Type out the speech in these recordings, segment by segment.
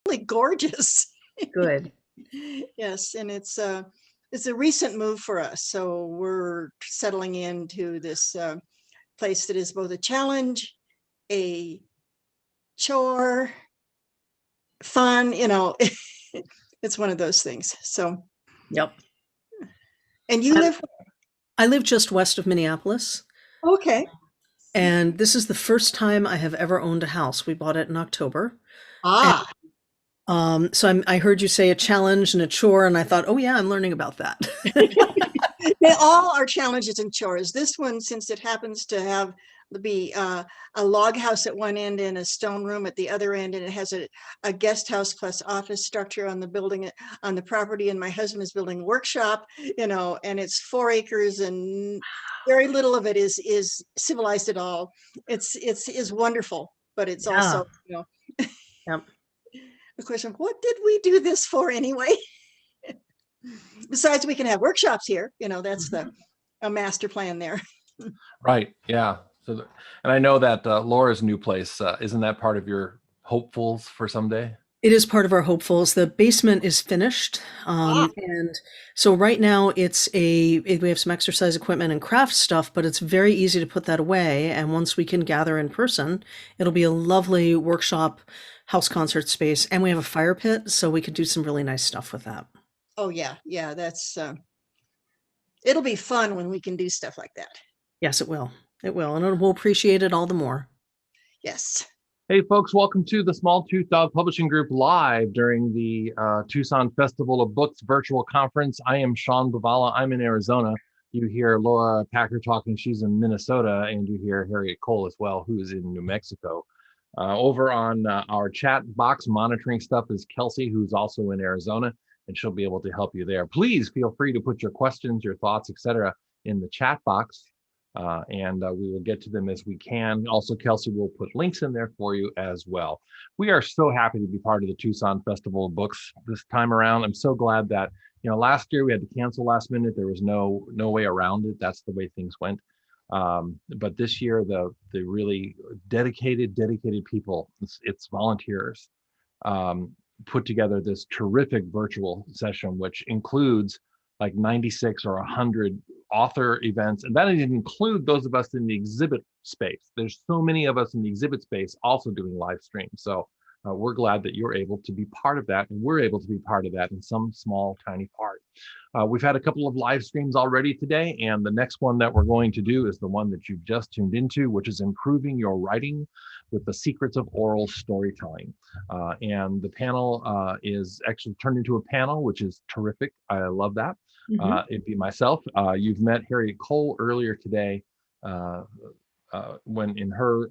really gorgeous. Good. Yes, and it's a recent move for us. So we're settling into this place that is both a challenge, a chore, fun, it's one of those things. So, Yep. and you live I live just west of Minneapolis, okay. and this is the first time I have ever owned a house. We bought it in October. And Ah, I heard you say a challenge and a chore, and I thought, oh yeah, I'm learning about that. they all are challenges and chores. This one, since it happens to have be a log house at one end and a stone room at the other end, and it has a guest house plus office structure on the building, on the property, and my husband is building a workshop, and it's 4 acres, and very little of it is civilized at all. It's is wonderful, but it's also Yep. the question, what did we do this for anyway? Besides, we can have workshops here, that's a master plan there. Right. Yeah. So, and I know that Laura's new place, isn't that part of your hopefuls for someday? It is part of our hopefuls. The basement is finished. And so right now we have some exercise equipment and craft stuff, but it's very easy to put that away. And once we can gather in person, it'll be a lovely workshop house concert space. And we have a fire pit, so we could do some really nice stuff with that. Oh yeah. Yeah. That's, it'll be fun when we can do stuff like that. Yes, it will. It will. And we'll appreciate it all the more. Yes. Hey folks, welcome to the Small Tooth Dog Publishing Group live during the Tucson Festival of Books virtual conference. I am Sean Buvala. I'm in Arizona. You hear Laura Packer talking. She's in Minnesota. And you hear Harriet Cole as well, who is in New Mexico. Over on our chat box monitoring stuff is Kelsey, who's also in Arizona, and she'll be able to help you there. Please feel free to put your questions, your thoughts, etc. in the chat box. And we will get to them as we can. Also, Kelsey will put links in there for you as well. We are so happy to be part of the Tucson Festival of Books this time around. I'm so glad that, last year we had to cancel last minute. There was no way around it. That's the way things went. But this year, the really dedicated people, it's volunteers, put together this terrific virtual session, which includes like 96 or 100 author events. And that didn't include those of us in the exhibit space. There's so many of us in the exhibit space also doing live streams. So we're glad that you're able to be part of that. And we're able to be part of that in some small, tiny part. We've had a couple of live streams already today. And the next one that we're going to do is the one that you've just tuned into, which is improving your writing with the secrets of oral storytelling. And the panel is actually turned into a panel, which is terrific. I love that. It'd be myself. You've met Harriet Cole earlier today when in her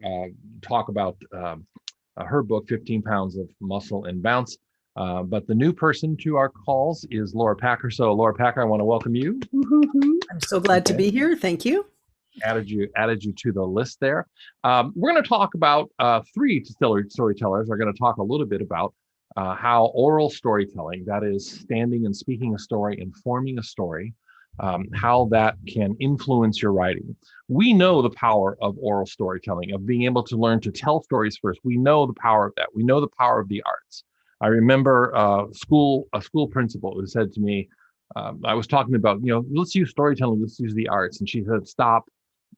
talk about her book, 15 Pounds of Muscle and Bounce. But the new person to our calls is Laura Packer. So Laura Packer, I want to welcome you. I'm so glad to be here. Thank you. Added you to the list there. We're going to talk about 3 storytellers are going to talk a little bit about how oral storytelling, that is standing and speaking a story, informing a story, how that can influence your writing. We know the power of oral storytelling, of being able to learn to tell stories first. We know the power of that. We know the power of the arts. I remember a school principal who said to me, I was talking about, let's use storytelling, let's use the arts. And she said, stop,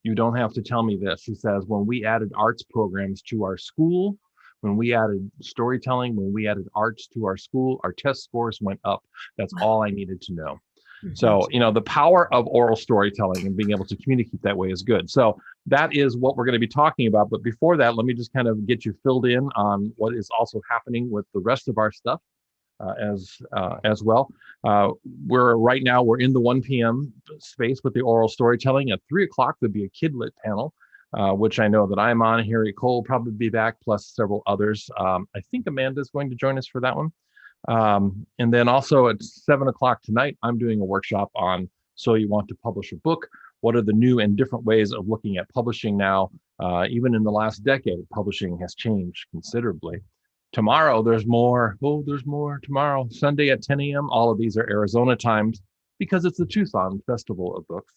you don't have to tell me this. She says, when we added arts programs to our school, when we added storytelling, when we added arts to our school, our test scores went up. That's all I needed to know. So, the power of oral storytelling and being able to communicate that way is good. So that is what we're going to be talking about. But before that, let me just kind of get you filled in on what is also happening with the rest of our stuff as well. We're in the 1 p.m. space with the oral storytelling. At 3 o'clock, there'll be a kidlit panel, which I know that I'm on. Harry Cole will probably be back, plus several others. I think Amanda's going to join us for that one. And then also at 7 o'clock tonight, I'm doing a workshop on So You Want to Publish a Book. What are the new and different ways of looking at publishing now? Even in the last decade, publishing has changed considerably. Tomorrow, there's more. Oh, there's more tomorrow. Sunday at 10 a.m. All of these are Arizona times because it's the Tucson Festival of Books.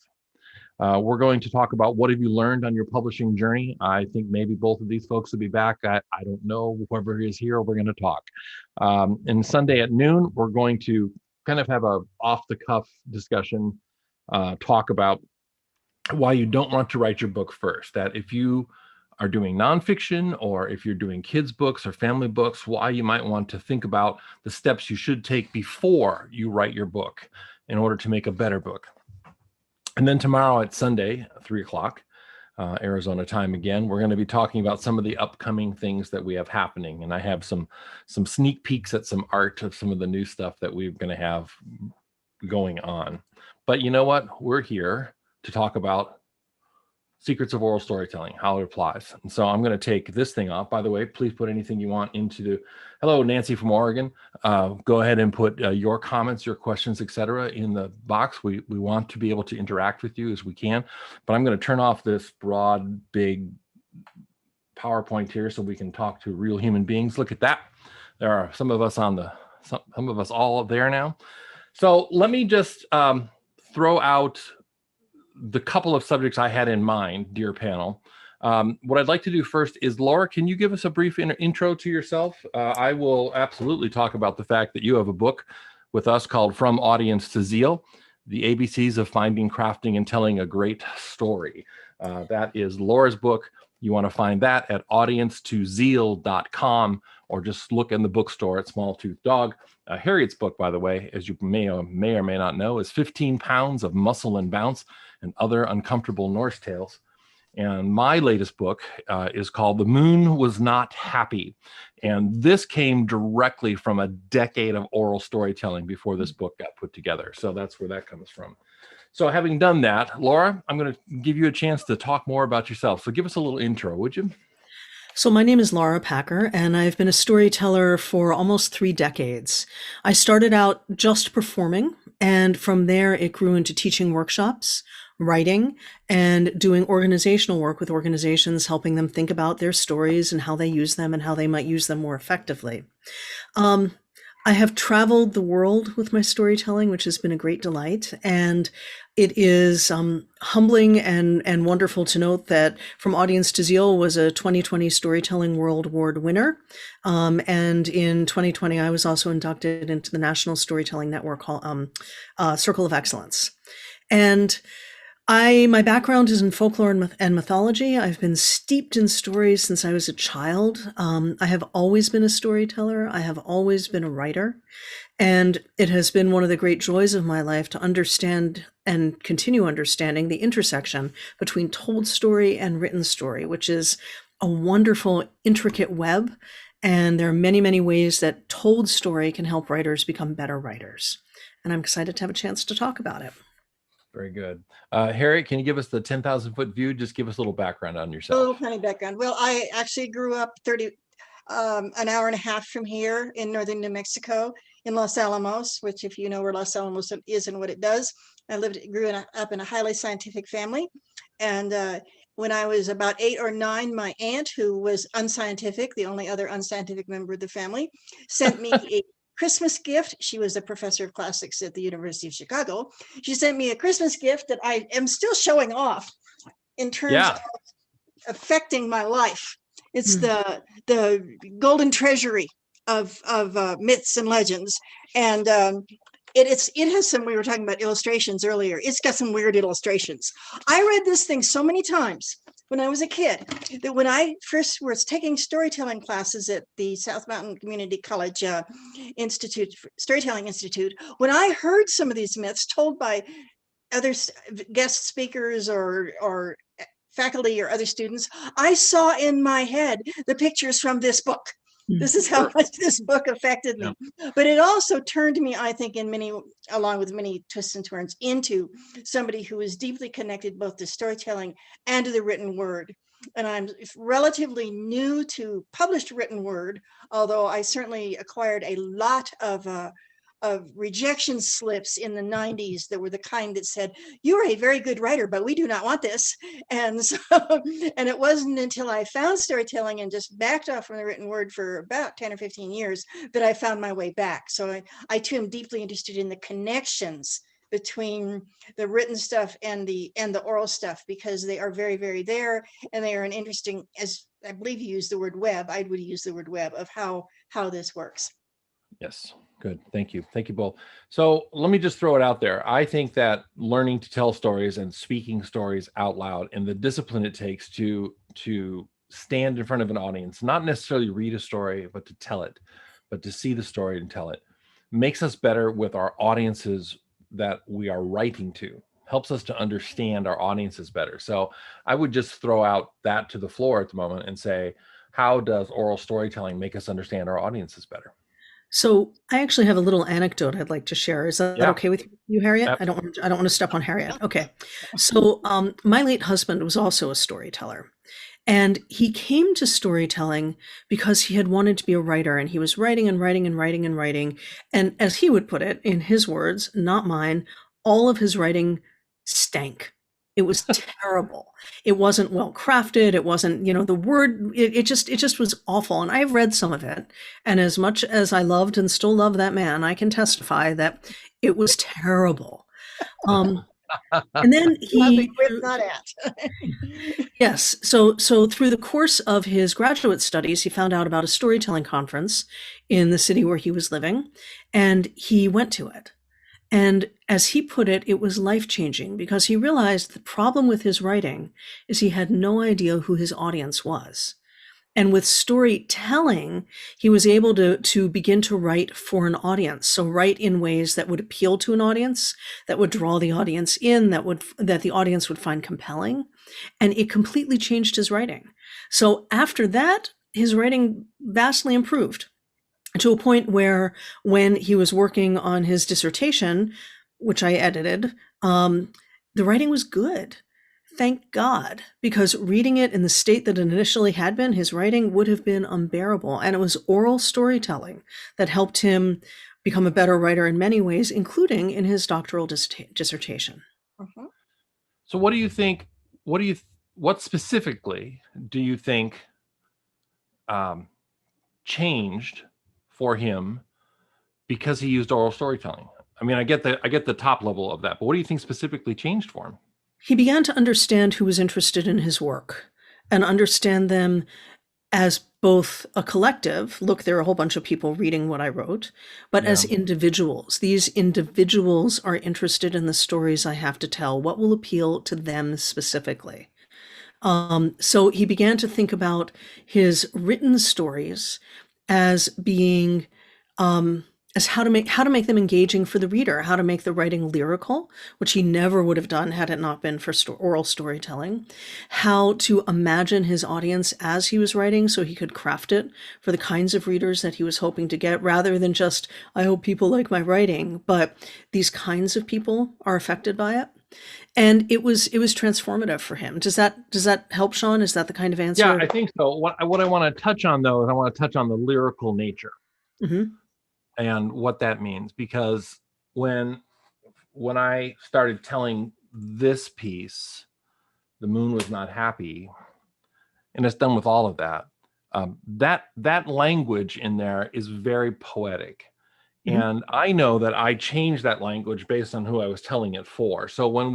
We're going to talk about what have you learned on your publishing journey. I think maybe both of these folks will be back. I don't know. Whoever is here, we're going to talk. And Sunday at noon, we're going to kind of have a off-the-cuff discussion, talk about why you don't want to write your book first. That if you are doing nonfiction, or if you're doing kids' books or family books, why you might want to think about the steps you should take before you write your book in order to make a better book. And then tomorrow at Sunday, 3 o'clock, Arizona time again, we're going to be talking about some of the upcoming things that we have happening. And I have some sneak peeks at some art of some of the new stuff that we're going to have going on. But you know what? We're here to talk about secrets of oral storytelling, how it applies. And so I'm going to take this thing off. By the way, please put anything you want into the, hello, Nancy from Oregon. Go ahead and put your comments, your questions, etc. in the box. We want to be able to interact with you as we can, but I'm going to turn off this broad, big PowerPoint here so we can talk to real human beings. Look at that. There are some of us on the, some of us all there now. So let me just throw out the couple of subjects I had in mind, dear panel. What I'd like to do first is, Laura, can you give us a brief intro to yourself? I will absolutely talk about the fact that you have a book with us called From Audience to Zeal, the ABCs of Finding, Crafting, and Telling a Great Story. That is Laura's book. You want to find that at audience2zeal.com, or just look in the bookstore at Small Tooth Dog. Harriet's book, by the way, as you may or may not know, is 15 Pounds of Muscle and Bounce and Other Uncomfortable Norse Tales. And my latest book is called The Moon Was Not Happy. And this came directly from a decade of oral storytelling before this book got put together. So that's where that comes from. So having done that, Laura, I'm going to give you a chance to talk more about yourself. So give us a little intro, would you? So my name is Laura Packer, and I've been a storyteller for almost 3 decades. I started out just performing, and from there it grew into teaching workshops, writing, and doing organizational work with organizations, helping them think about their stories and how they use them and how they might use them more effectively. I have traveled the world with my storytelling, which has been a great delight. And it is humbling and wonderful to note that From Audience to Zeal was a 2020 Storytelling World Award winner. And in 2020, I was also inducted into the National Storytelling Network Circle of Excellence. And my background is in folklore and mythology. I've been steeped in stories since I was a child. I have always been a storyteller. I have always been a writer. And it has been one of the great joys of my life to understand and continue understanding the intersection between told story and written story, which is a wonderful, intricate web. And there are many, many ways that told story can help writers become better writers. And I'm excited to have a chance to talk about it. Very good. Harriet, can you give us the 10,000-foot view? Just give us a little background on yourself. A little tiny background. Well, I actually grew up an hour and a half from here in northern New Mexico in Los Alamos, which, if you know where Los Alamos is and what it does, I grew up in a highly scientific family. And when I was about 8 or 9, my aunt, who was unscientific, the only other unscientific member of the family, sent me a Christmas gift. She was a professor of classics at the University of Chicago. She sent me a Christmas gift that I am still showing off in terms of affecting my life. It's the golden treasury of myths and legends. And it has some, we were talking about illustrations earlier. It's got some weird illustrations. I read this thing so many times when I was a kid that when I first was taking storytelling classes at the South Mountain Community College Storytelling Institute, when I heard some of these myths told by other guest speakers or faculty or other students, I saw in my head the pictures from this book. This is how much this book affected me. But it also turned me, I think, along with many twists and turns, into somebody who is deeply connected both to storytelling and to the written word. And I'm relatively new to published written word, although I certainly acquired a lot of rejection slips in the 90s that were the kind that said, "You are a very good writer, but we do not want this." And so, and it wasn't until I found storytelling and just backed off from the written word for about 10 or 15 years that I found my way back. So I too am deeply interested in the connections between the written stuff and the oral stuff, because they are very, very there, and they are an interesting, as I believe you used the word web, I would use the word web of how this works. Yes, good. Thank you. Thank you both. So let me just throw it out there. I think that learning to tell stories and speaking stories out loud, and the discipline it takes to stand in front of an audience, not necessarily read a story, but to tell it, but to see the story and tell it, makes us better with our audiences that we are writing to, helps us to understand our audiences better. So I would just throw out that to the floor at the moment and say, how does oral storytelling make us understand our audiences better? So I actually have a little anecdote I'd like to share. Is that Yeah. okay with you, Harriet? Yep. I don't want to step on Harriet. Okay. So my late husband was also a storyteller. And he came to storytelling because he had wanted to be a writer, and he was writing and writing and writing and writing. And as he would put it, in his words, not mine, all of his writing stank. It was terrible. It wasn't well crafted. It wasn't, the word, it just was awful. And I've read some of it. And as much as I loved and still love that man, I can testify that it was terrible. And then he, not at. yes. So through the course of his graduate studies, he found out about a storytelling conference in the city where he was living, and he went to it. And as he put it, it was life-changing, because he realized the problem with his writing is he had no idea who his audience was. And with storytelling, he was able to begin to write for an audience. So write in ways that would appeal to an audience, that would draw the audience in, that the audience would find compelling. And it completely changed his writing. So after that, his writing vastly improved, to a point where when he was working on his dissertation, which I edited, the writing was good. Thank God, because reading it in the state that it initially had been, his writing would have been unbearable. And it was oral storytelling that helped him become a better writer in many ways, including in his doctoral dissertation. Mm-hmm. So what do you think, what specifically do you think changed for him because he used oral storytelling? I mean, I get the top level of that, but what do you think specifically changed for him? He began to understand who was interested in his work, and understand them as both a collective, look, there are a whole bunch of people reading what I wrote, but as individuals. These individuals are interested in the stories I have to tell. What will appeal to them specifically? So he began to think about his written stories as being as how to make them engaging for the reader, how to make the writing lyrical, which he never would have done had it not been for oral storytelling, how to imagine his audience as he was writing so he could craft it for the kinds of readers that he was hoping to get, rather than just, I hope people like my writing, but these kinds of people are affected by it. And it was transformative for him. Does that help, Sean? Is that the kind of answer? Yeah, I think so. What I want to touch on, though, is I want to touch on the lyrical nature. Mm-hmm. And what that means, because when I started telling this piece, The Moon Was Not Happy, and it's done with all of that, that language in there is very poetic. Mm-hmm. And I know that I changed that language based on who I was telling it for. So when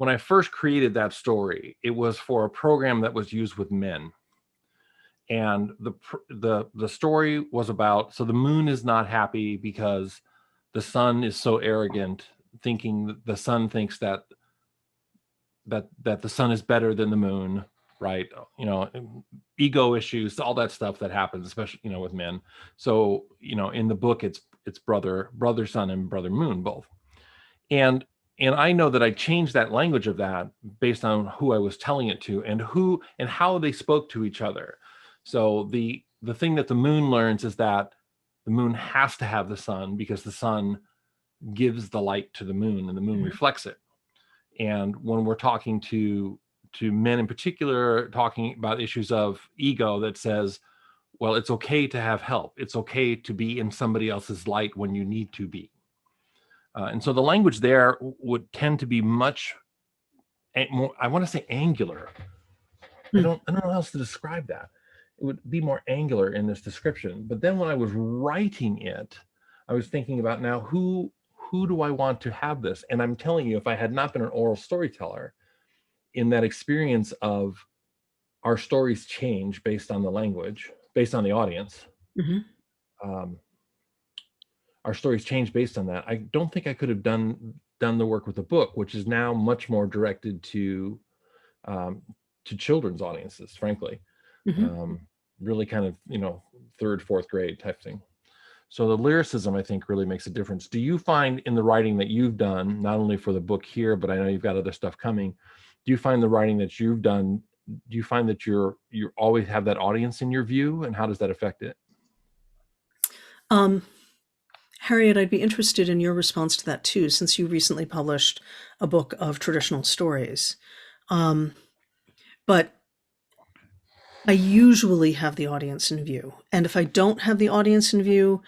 I first created that story, it was for a program that was used with men. And the story was about, so the moon is not happy because the sun is so arrogant, thinking the sun thinks that the sun is better than the moon, right? Ego issues, all that stuff that happens, especially with men. So in the book, it's brother sun and brother moon both, and I know that I changed that language of that based on who I was telling it to, and how they spoke to each other. So the thing that the moon learns is that the moon has to have the sun, because the sun gives the light to the moon and the moon reflects it. And when we're talking to men in particular, talking about issues of ego, that says, well, it's okay to have help. It's okay to be in somebody else's light when you need to be. And so the language there would tend to be much more, I want to say angular. I don't know how else to describe that. It would be more angular in this description. But then when I was writing it, I was thinking about now who who do I want to have this? And I'm telling you, if I had not been an oral storyteller, in that experience of our stories change based on the language, based on the audience, um, our stories change based on that. I don't think I could have done the work with the book, which is now much more directed to children's audiences, frankly. Really kind of, third, fourth grade type thing. So the lyricism, I think, really makes a difference. Do you find in the writing that you've done, not only for the book here, but I know you've got other stuff coming, do you find the writing that you've done, do you find that you always have that audience in your view, and how does that affect it? Harriet, I'd be interested in your response to that too, since you recently published a book of traditional stories. But I usually have the audience in view. And if I don't have the audience in view,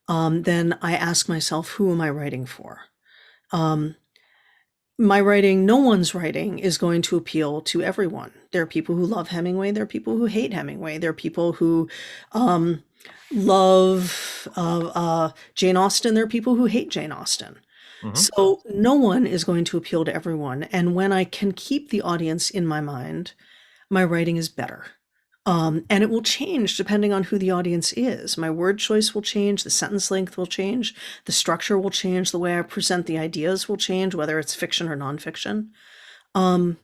then I ask myself, who am I writing for? My writing, no one's writing is going to appeal to everyone. There are people who love Hemingway. There are people who hate Hemingway. There are people who love Jane Austen. There are people who hate Jane Austen. So no one is going to appeal to everyone. And when I can keep the audience in my mind, my writing is better. And it will change depending on who the audience is. My word choice will change, the sentence length will change, the structure will change, the way I present the ideas will change, whether it's fiction or nonfiction. And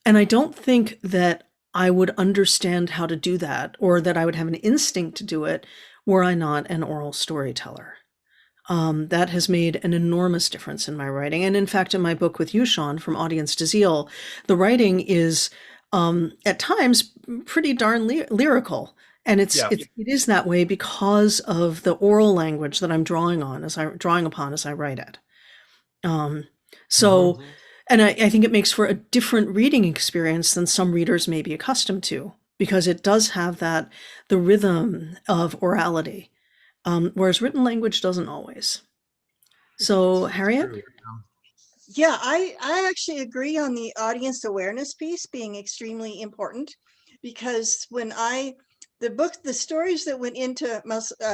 I don't think that I would understand how to do that, or that I would have an instinct to do it, were I not an oral storyteller. That has made an enormous difference in my writing. And in fact, in my book with you, Sean, From Audience to Zeal, the writing is at times pretty darn lyrical. And it is that way because of the oral language that I'm drawing upon as I write it. And I think it makes for a different reading experience than some readers may be accustomed to, because it does have the rhythm of orality, whereas written language doesn't always. So, Harriet? Yeah, I actually agree on the audience awareness piece being extremely important, because when the stories that went into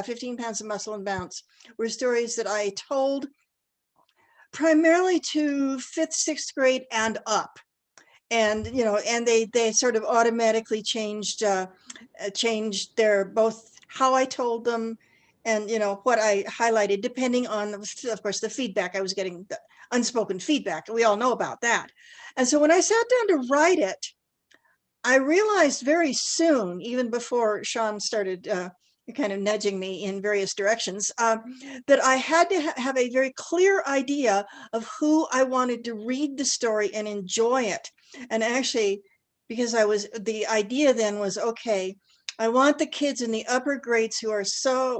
15 Pounds of Muscle and Bounce were stories that I told primarily to 5th, 6th grade and up. And, and they sort of automatically changed their, both how I told them and, what I highlighted, depending on, of course, the feedback I was getting, the unspoken feedback. We all know about that. And so when I sat down to write it, I realized very soon, even before Sean started kind of nudging me in various directions, that I had to have a very clear idea of who I wanted to read the story and enjoy it. And actually, because the idea then was, okay, I want the kids in the upper grades who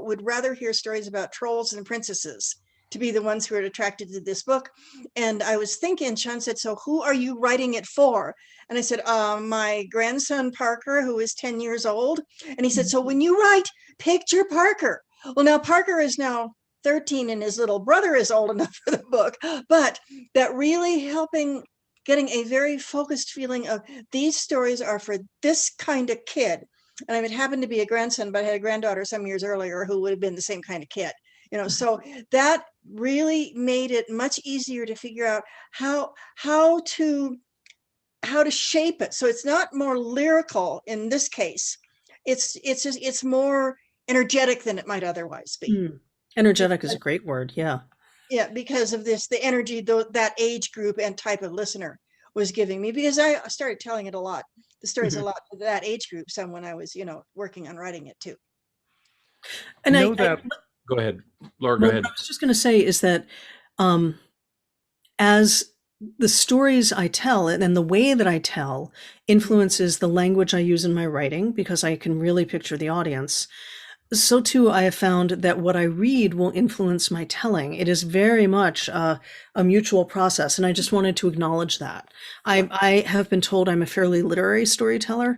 would rather hear stories about trolls than princesses to be the ones who are attracted to this book. And I was thinking, Sean said, so who are you writing it for? And I said, my grandson, Parker, who is 10 years old. And he said, so when you write, picture Parker. Well, now Parker is now 13 and his little brother is old enough for the book, but that really getting a very focused feeling of these stories are for this kind of kid. And I mean, it happened to be a grandson, but I had a granddaughter some years earlier who would have been the same kind of kid. So that really made it much easier to figure out how to shape it. So it's not more lyrical in this case. It's more energetic than it might otherwise be. Energetic is a great word. Yeah. Yeah, because of the energy that age group and type of listener was giving me, because I started telling it a lot, the stories a lot to that age group, some when I was, working on writing it too. And go ahead, Laura, go ahead. What I was just going to say is that as the stories I tell and the way that I tell influences the language I use in my writing, because I can really picture the audience, so too I have found that what I read will influence my telling. It is very much a mutual process, and I just wanted to acknowledge that. I have been told I'm a fairly literary storyteller,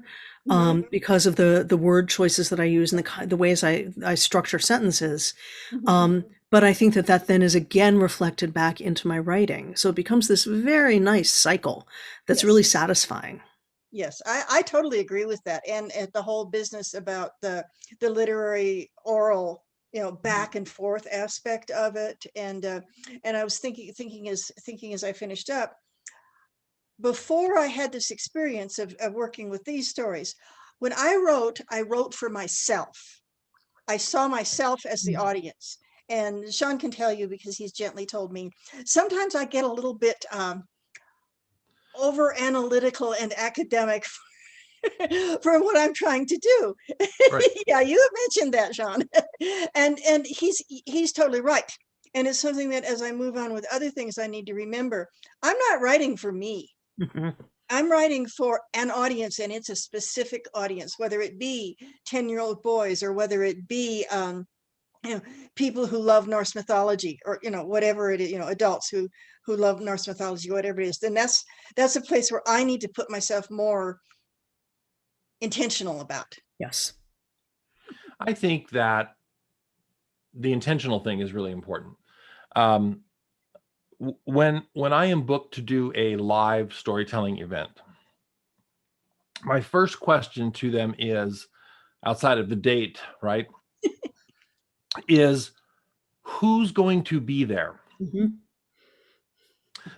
because of the word choices that I use and the ways I structure sentences. But I think that then is again reflected back into my writing. So it becomes this very nice cycle that's really satisfying. Yes, I totally agree with that. And the whole business about the literary oral back and forth aspect of it. And I was thinking as I finished up, before I had this experience of working with these stories, when I wrote for myself. I saw myself as the audience. And Sean can tell you, because he's gently told me, sometimes I get a little bit over analytical and academic from what I'm trying to do. Right. Yeah, you have mentioned that, Sean. and he's totally right. And it's something that as I move on with other things, I need to remember, I'm not writing for me. I'm writing for an audience, and it's a specific audience, whether it be 10-year-old boys or whether it be people who love Norse mythology, or whatever it is, adults who love Norse mythology, whatever it is. Then that's a place where I need to put myself more intentional about. Yes. I think that the intentional thing is really important. When I am booked to do a live storytelling event, my first question to them is, outside of the date, right, is who's going to be there?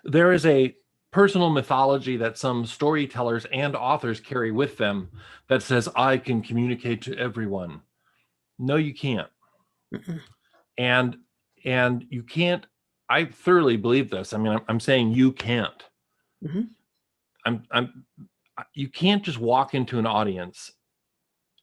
There is a personal mythology that some storytellers and authors carry with them that says, I can communicate to everyone. No, you can't. And you can't. I thoroughly believe this. I mean, I'm saying you can't. You can't just walk into an audience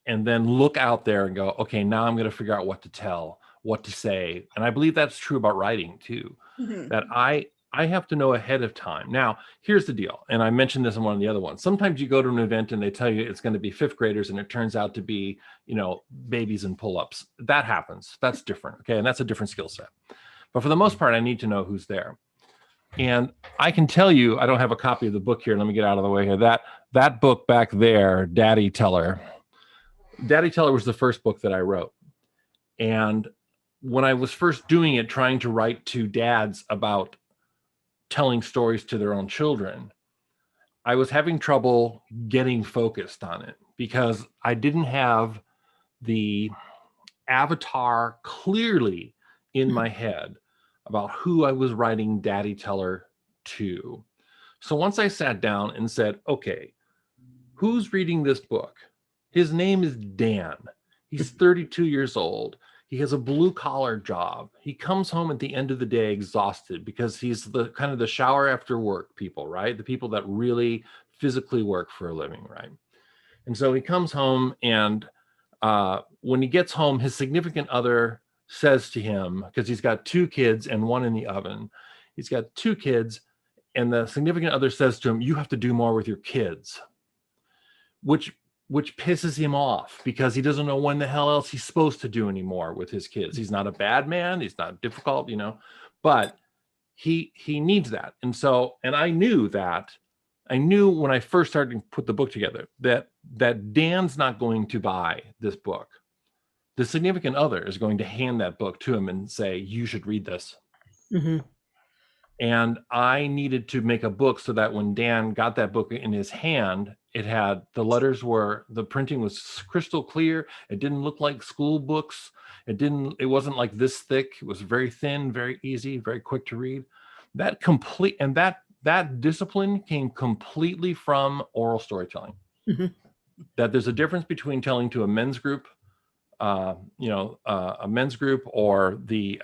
and then look out there and go, okay, now I'm going to figure out what to tell, what to say. And I believe that's true about writing too, that I have to know ahead of time. Now, here's the deal. And I mentioned this in one of the other ones. Sometimes you go to an event and they tell you it's going to be fifth graders and it turns out to be, babies and pull-ups. That happens. That's different. Okay. And that's a different skill set. But for the most part, I need to know who's there. And I can tell you, I don't have a copy of the book here. Let me get out of the way here. That book back there, Daddy Teller was the first book that I wrote. And when I was first doing it, trying to write to dads about telling stories to their own children, I was having trouble getting focused on it because I didn't have the avatar clearly in my head about who I was writing Daddy Teller to. So once I sat down and said, okay, who's reading this book? His name is Dan. He's 32 years old. He has a blue collar job. He comes home at the end of the day exhausted because he's the kind of the shower after work people, right? The people that really physically work for a living, right? And so he comes home, and when he gets home, his significant other says to him, because he's got 2 kids and 1 in the oven, he's got 2 kids, and the significant other says to him, you have to do more with your kids, which pisses him off because he doesn't know when the hell else he's supposed to do anymore with his kids. He's not a bad man. He's not difficult, but he needs that. And so, and I knew when I first started to put the book together that Dan's not going to buy this book. The significant other is going to hand that book to him and say, you should read this. And I needed to make a book so that when Dan got that book in his hand, the printing was crystal clear. It didn't look like school books. It wasn't like this thick. It was very thin, very easy, very quick to read. That discipline came completely from oral storytelling. That there's a difference between telling to a men's group, a men's group, or the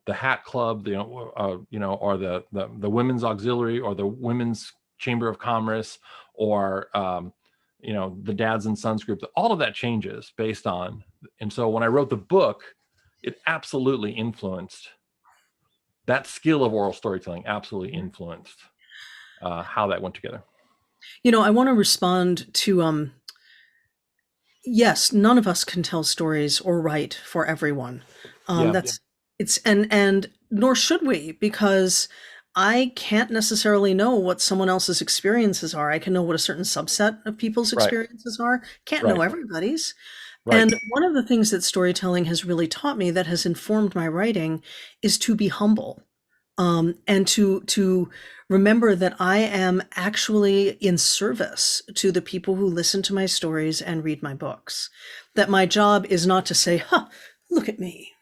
hat club, or the women's auxiliary, or the women's chamber of commerce, or the dads and sons group. All of that changes based on. And so when I wrote the book, it absolutely influenced that skill of oral storytelling. Absolutely influenced how that went together. I want to respond to yes, none of us can tell stories or write for everyone. And nor should we, because I can't necessarily know what someone else's experiences are. I can know what a certain subset of people's experiences are. Can't know everybody's. And one of the things that storytelling has really taught me that has informed my writing is to be humble. And to remember that I am actually in service to the people who listen to my stories and read my books. That my job is not to say, look at me.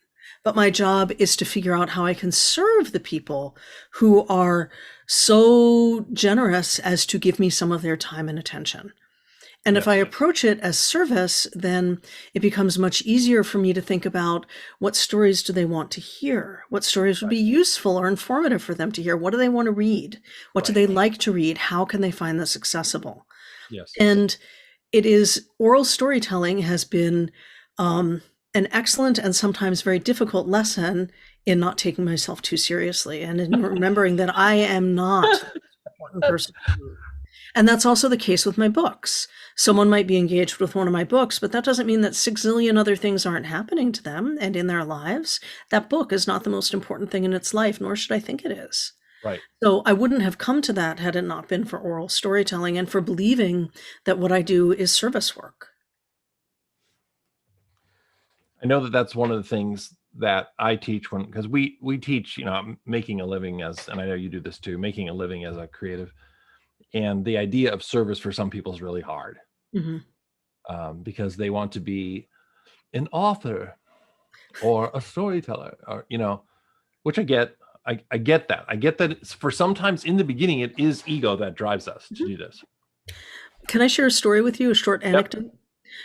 But my job is to figure out how I can serve the people who are so generous as to give me some of their time and attention. And if I approach it as service, then it becomes much easier for me to think about what stories do they want to hear? What stories would be useful or informative for them to hear? What do they want to read? What do they like to read? How can they find this accessible? Yes. And it is, oral storytelling has been an excellent and sometimes very difficult lesson in not taking myself too seriously and in remembering that I am not an important person. And that's also the case with my books. Someone might be engaged with one of my books, but that doesn't mean that 6 zillion other things aren't happening to them and in their lives. That book is not the most important thing in its life, nor should I think it is. Right. So I wouldn't have come to that had it not been for oral storytelling and for believing that what I do is service work. I know that that's one of the things that I teach because we teach, making a living as, and I know you do this too, making a living as a creative. And the idea of service for some people is really hard because they want to be an author or a storyteller, or, which I get. I get that. I get that it's, for sometimes in the beginning, it is ego that drives us to do this. Can I share a story with you, a short anecdote?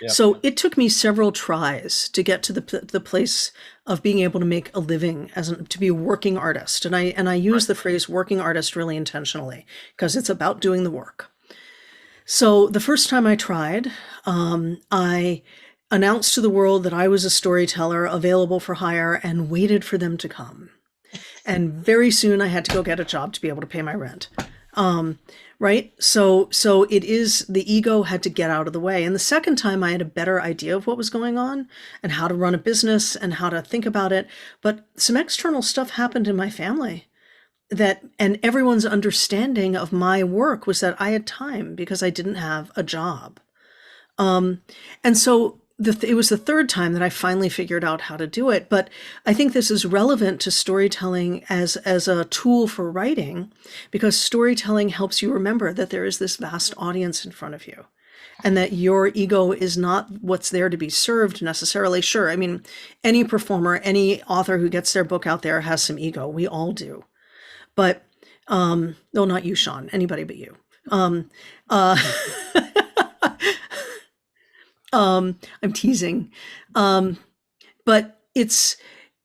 Yep. So it took me several tries to get to the place of being able to make a living to be a working artist. And I use the phrase working artist really intentionally because it's about doing the work. So the first time I tried, I announced to the world that I was a storyteller available for hire and waited for them to come. And very soon I had to go get a job to be able to pay my rent. Right? So it is, the ego had to get out of the way. And the second time I had a better idea of what was going on and how to run a business and how to think about it. But some external stuff happened in my family and everyone's understanding of my work was that I had time because I didn't have a job. And so it was the third time that I finally figured out how to do it. But I think this is relevant to storytelling as a tool for writing, because storytelling helps you remember that there is this vast audience in front of you and that your ego is not what's there to be served necessarily. Sure. I mean, any performer, any author who gets their book out there has some ego. We all do. But, no, not you, Sean, anybody but you. I'm teasing. But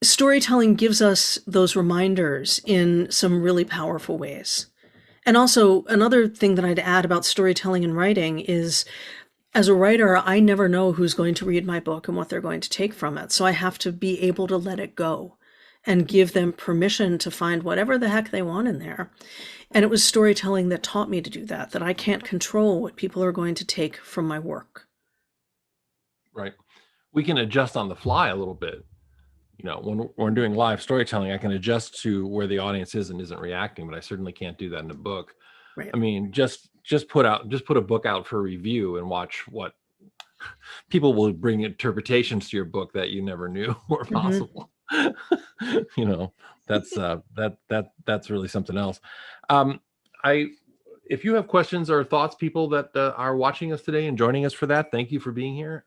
storytelling gives us those reminders in some really powerful ways. And also another thing that I'd add about storytelling and writing is, as a writer, I never know who's going to read my book and what they're going to take from it. So I have to be able to let it go and give them permission to find whatever the heck they want in there. And it was storytelling that taught me to do that I can't control what people are going to take from my work. Right. We can adjust on the fly a little bit. When we're doing live storytelling, I can adjust to where the audience is and isn't reacting, but I certainly can't do that in a book. Right. I mean, just put a book out for review and watch what people will bring interpretations to your book that you never knew were possible. That's really something else. If you have questions or thoughts, people that are watching us today and joining us for that, thank you for being here.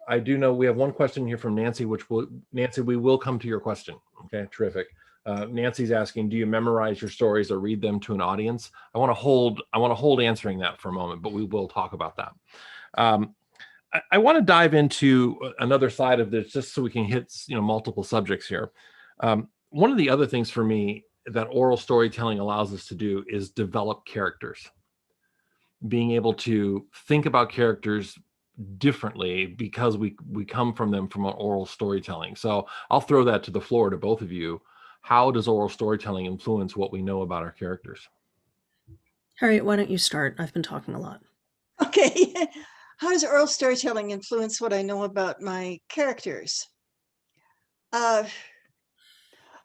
I do know we have one question here from Nancy, Nancy, we will come to your question. Okay, terrific. Nancy's asking, do you memorize your stories or read them to an audience? I want to hold answering that for a moment, but we will talk about that. I want to dive into another side of this just so we can hit multiple subjects here. One of the other things for me that oral storytelling allows us to do is develop characters. Being able to think about characters differently because we come from them from an oral storytelling. So I'll throw that to the floor to both of you. How does oral storytelling influence what we know about our characters? Harriet, why don't you start? I've been talking a lot. Okay. How does oral storytelling influence what I know about my characters?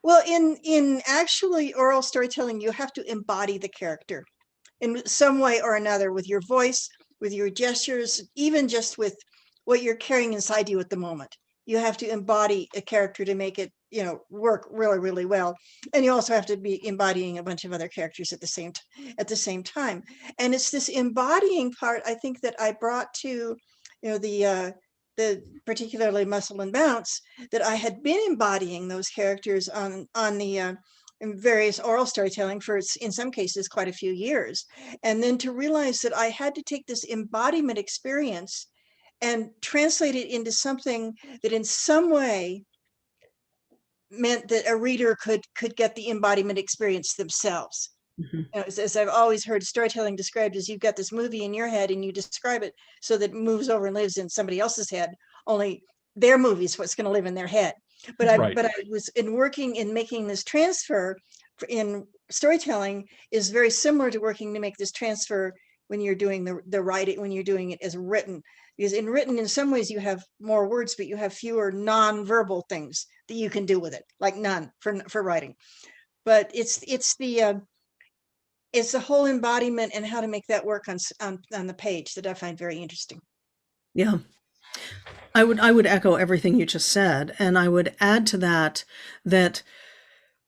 Well, in actually oral storytelling, you have to embody the character in some way or another, with your voice, with your gestures, even just with what you're carrying inside you at the moment. You have to embody a character to make it, work really, really well. And you also have to be embodying a bunch of other characters at the same time. And it's this embodying part, I think, that I brought to, the particularly Muscle and Bounce, that I had been embodying those characters on the in various oral storytelling for, in some cases, quite a few years. And then to realize that I had to take this embodiment experience and translate it into something that in some way meant that a reader could get the embodiment experience themselves. Mhm. You know, as I've always heard storytelling described as, you've got this movie in your head and you describe it so that it moves over and lives in somebody else's head, only their movie is what's going to live in their head. But Right. I was in working in making this transfer in storytelling is very similar to working to make this transfer when you're doing the writing, when you're doing it as written. Because in written, in some ways you have more words, but you have fewer non-verbal things that you can do with it, like none for writing. But it's the whole embodiment and how to make that work on the page that I find very interesting. Yeah. I would echo everything you just said, and I would add to that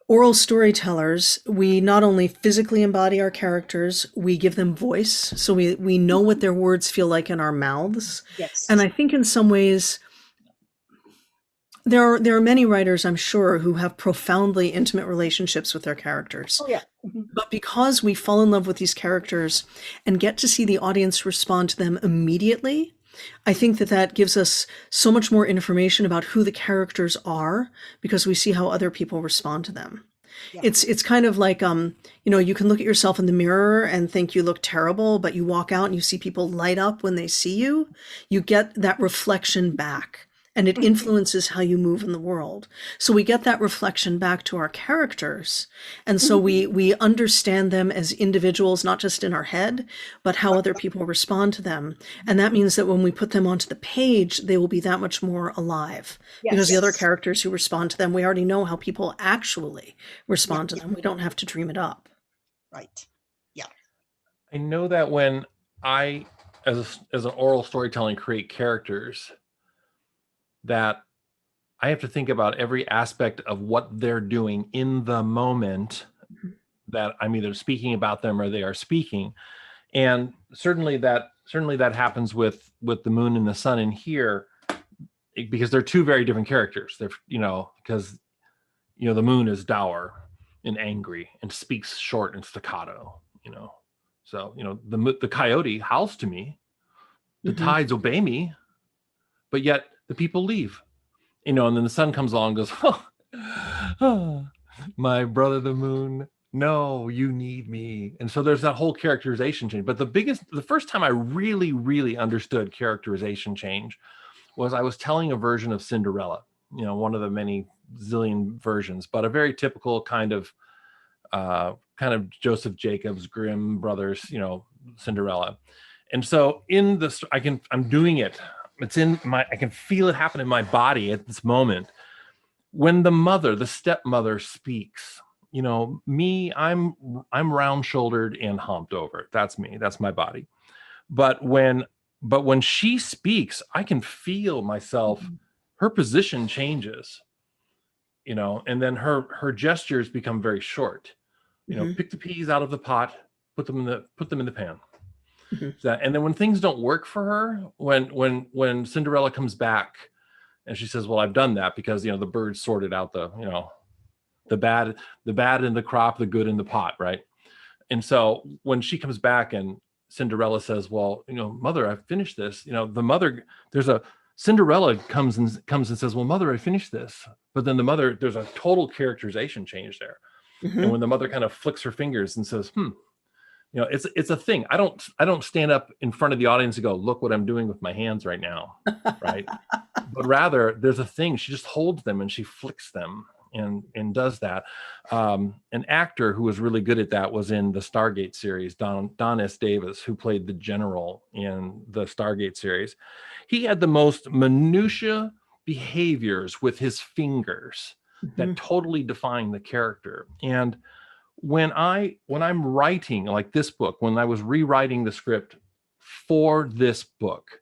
oral storytellers, we not only physically embody our characters, we give them voice, so we know what their words feel like in our mouths. Yes. And I think in some ways there are many writers, I'm sure, who have profoundly intimate relationships with their characters. Oh yeah. Mhm. But because we fall in love with these characters and get to see the audience respond to them immediately, I think that gives us so much more information about who the characters are, because we see how other people respond to them. Yeah. It's kind of like, you can look at yourself in the mirror and think you look terrible, but you walk out and you see people light up when they see you. You get that reflection back, and it influences how you move in the world. So we get that reflection back to our characters. And so we understand them as individuals, not just in our head, but how other people respond to them. And that means that when we put them onto the page, they will be that much more alive. Because the other characters who respond to them, we already know how people actually respond to them. We don't have to dream it up. Right. Yeah. I know that when I, as an oral storytelling, create characters, that I have to think about every aspect of what they're doing in the moment that I'm either speaking about them or they are speaking. And certainly that happens with the moon and the sun in here, because they're two very different characters. They're, because, the moon is dour and angry and speaks short and staccato, So, the coyote howls to me, the tides obey me, but yet the people leave, and then the sun comes along and goes, oh, my brother, the moon, no, you need me. And so there's that whole characterization change. But the first time I really, really understood characterization change was I was telling a version of Cinderella, one of the many zillion versions, but a very typical kind of Joseph Jacobs, Grimm brothers, Cinderella. And so in this, I'm doing it. I can feel it happen in my body at this moment. When the stepmother speaks, me, I'm round shouldered and humped over. That's me. That's my body. But when she speaks, I can feel myself, her position changes, and then her gestures become very short. Pick the peas out of the pot, put them in the pan. And then when things don't work for her, when Cinderella comes back and she says, well, I've done that because, the birds sorted out the bad in the crop, the good in the pot. Right. And so when she comes back and Cinderella says, well, mother, I've finished this, Cinderella comes and says, well, mother, I finished this. But then there's a total characterization change there. And when the mother kind of flicks her fingers and says, it's a thing. I don't stand up in front of the audience and go, look what I'm doing with my hands right now. Right. But rather there's a thing. She just holds them and she flicks them and does that. An actor who was really good at that was in the Stargate series, Don S. Davis, who played the general in the Stargate series. He had the most minutiae behaviors with his fingers that totally define the character. And when I'm writing like this book, when I was rewriting the script for this book,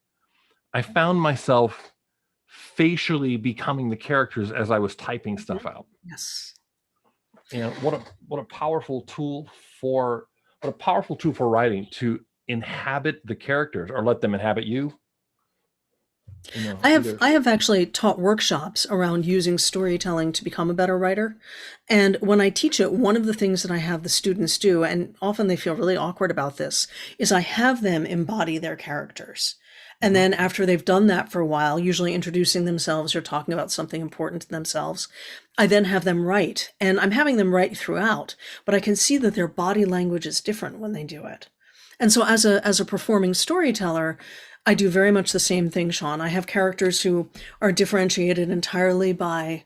I found myself facially becoming the characters as I was typing stuff out. Yes. And what a powerful tool for writing, to inhabit the characters or let them inhabit you. I have either. I have actually taught workshops around using storytelling to become a better writer. And when I teach it, one of the things that I have the students do, and often they feel really awkward about this, is I have them embody their characters. And then after they've done that for a while, usually introducing themselves or talking about something important to themselves, I then have them write. And I'm having them write throughout, but I can see that their body language is different when they do it. And so as a performing storyteller, I do very much the same thing, Sean. I have characters who are differentiated entirely by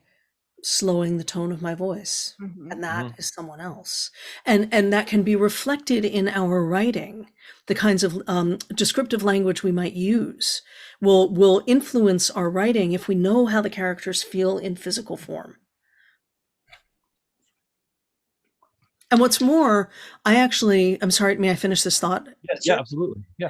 slowing the tone of my voice, and that is someone else. And that can be reflected in our writing. The kinds of descriptive language we might use will influence our writing if we know how the characters feel in physical form. And what's more, I'm sorry, may I finish this thought? Yes, yeah, absolutely. Yeah.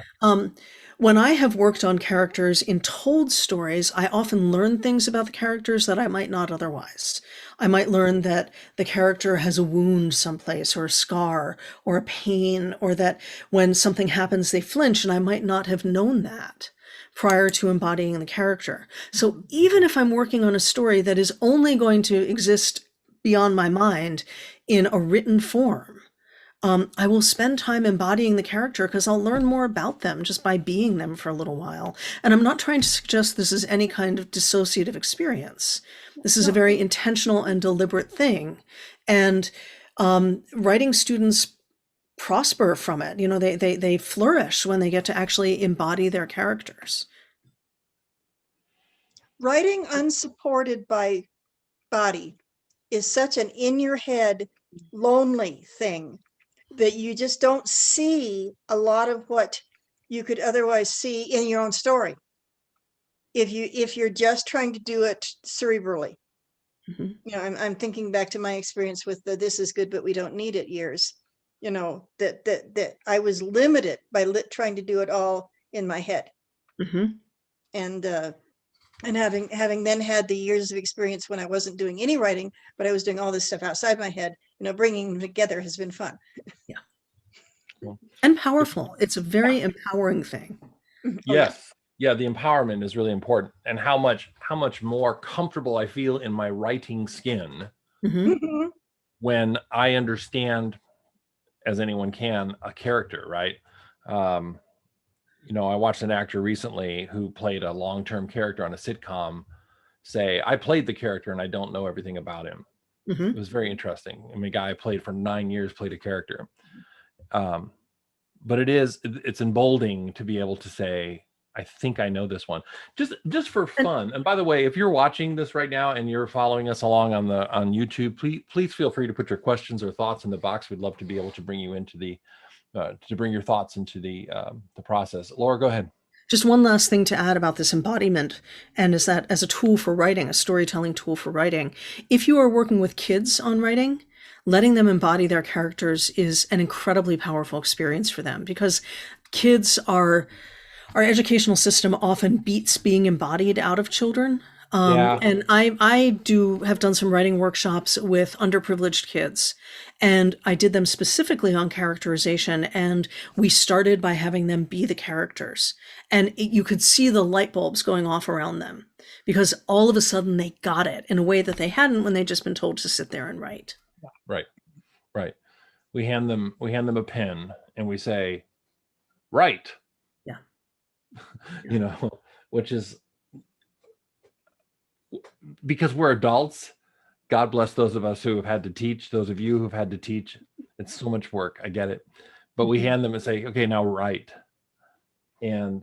When I have worked on characters in told stories, I often learn things about the characters that I might not otherwise. I might learn that the character has a wound someplace, or a scar, or a pain, or that when something happens, they flinch, and I might not have known that prior to embodying the character. So even if I'm working on a story that is only going to exist beyond my mind in a written form, I will spend time embodying the character because I'll learn more about them just by being them for a little while. And I'm not trying to suggest this is any kind of dissociative experience. This is a very intentional and deliberate thing. And writing students prosper from it. You know, they flourish when they get to actually embody their characters. Writing unsupported by body is such an in your head, lonely thing that you just don't see a lot of what you could otherwise see in your own story if you're just trying to do it cerebrally. You know, I'm thinking back to my experience with the "this is good but we don't need it" years. You know, that I was limited by trying to do it all in my head. And having then had the years of experience when I wasn't doing any writing, but I was doing all this stuff outside my head, you know, bringing them together has been fun. Yeah. And powerful. It's a very empowering thing. Yes. Yeah, the empowerment is really important, and how much more comfortable I feel in my writing skin when I understand, as anyone can, a character, right? You know, I watched an actor recently who played a long-term character on a sitcom say, I played the character and I don't know everything about him. It was very interesting. I mean, a guy played for 9 years, played a character. But it's emboldening to be able to say, I think I know this one, just for fun. And by the way, if you're watching this right now and you're following us along on YouTube, please feel free to put your questions or thoughts in the box. We'd love to be able to bring you into to bring your thoughts into the process. Laura, go ahead. Just one last thing to add about this embodiment, and is that as a tool for writing, a storytelling tool for writing, if you are working with kids on writing, letting them embody their characters is an incredibly powerful experience for them, because kids our educational system often beats being embodied out of children. And I have done some writing workshops with underprivileged kids, and I did them specifically on characterization. And we started by having them be the characters, and you could see the light bulbs going off around them because all of a sudden they got it in a way that they hadn't when they'd just been told to sit there and write. Right. We hand them a pen and we say, write. Yeah. You know, which is, because we're adults, God bless those of us who have had to teach, those of you who've had to teach. It's so much work. I get it. But we hand them and say, okay, now write. And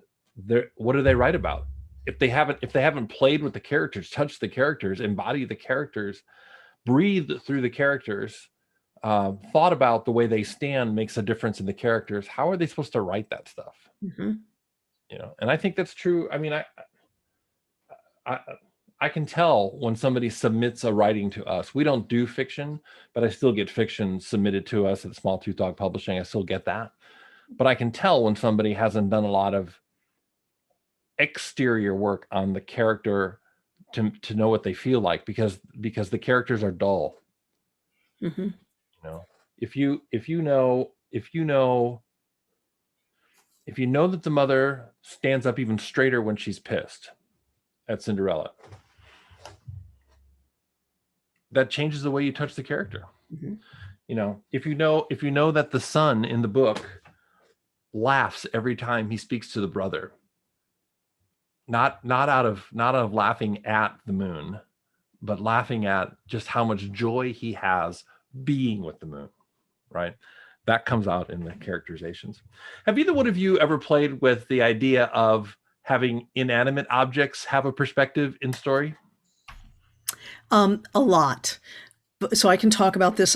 what do they write about? If they haven't played with the characters, touched the characters, embodied the characters, breathed through the characters, thought about the way they stand makes a difference in the characters, how are they supposed to write that stuff? You know, and I think that's true. I mean, I can tell when somebody submits a writing to us. We don't do fiction, but I still get fiction submitted to us at Small Tooth Dog Publishing. I still get that. But I can tell when somebody hasn't done a lot of exterior work on the character to know what they feel like, because the characters are dull. You know, if you know that the mother stands up even straighter when she's pissed, at Cinderella, that changes the way you touch the character. Mm-hmm. You know, if you know that the son in the book laughs every time he speaks to the brother, not out of laughing at the moon, but laughing at just how much joy he has being with the moon, right? That comes out in the characterizations. Have either one of you ever played with the idea of having inanimate objects have a perspective in story? A lot. So I can talk about this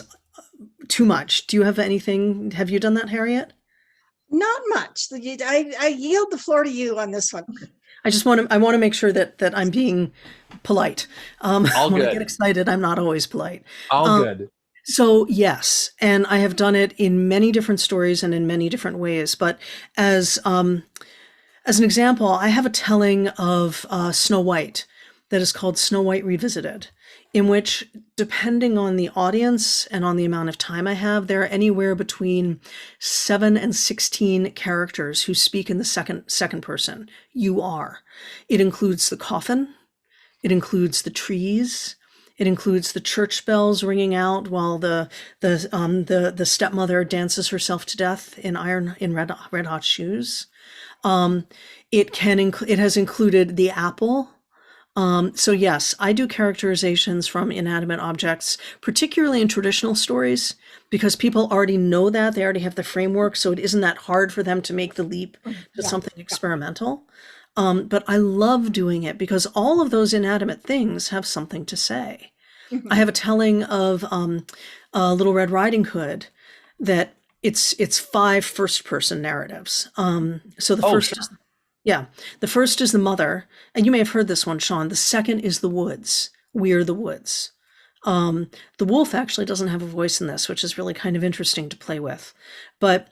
too much. Do you have anything? Have you done that, Harriet? Not much. I yield the floor to you on this one. Okay. I want to make sure that I'm being polite. All when good. I get excited, I'm not always polite. All good. So yes, and I have done it in many different stories and in many different ways. But as an example, I have a telling of Snow White that is called Snow White Revisited, in which, depending on the audience and on the amount of time I have, there are anywhere between 7 and 16 characters who speak in the second person. You are. It includes the coffin. It includes the trees. It includes the church bells ringing out while the stepmother dances herself to death in red hot shoes. It has included the apple. So yes, I do characterizations from inanimate objects, particularly in traditional stories, because people already know that, they already have the framework, so it isn't that hard for them to make the leap to something experimental. But I love doing it because all of those inanimate things have something to say. I have a telling of Little Red Riding Hood that it's 5 first-person narratives. So the first sure. The first is the mother, and you may have heard this one, Sean. The second is the woods. We're the woods. The wolf actually doesn't have a voice in this, which is really kind of interesting to play with. But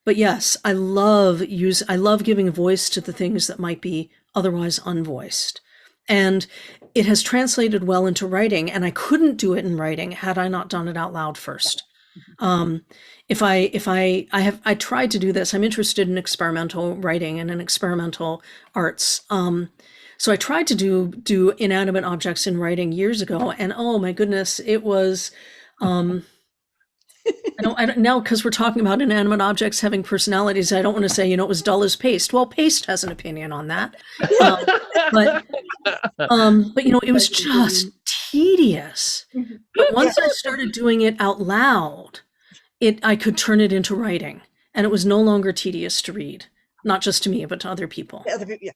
yes, I love giving voice to the things that might be otherwise unvoiced. And it has translated well into writing, and I couldn't do it in writing had I not done it out loud first. I tried to do this. I'm interested in experimental writing and in experimental arts. So I tried to do inanimate objects in writing years ago, and oh my goodness, it was. I don't now, because we're talking about inanimate objects having personalities. I don't want to say, it was dull as paste. Well, paste has an opinion on that, but it was just tedious. But once I started doing it out loud, I could turn it into writing, and it was no longer tedious to read, not just to me, but to other people. Yeah.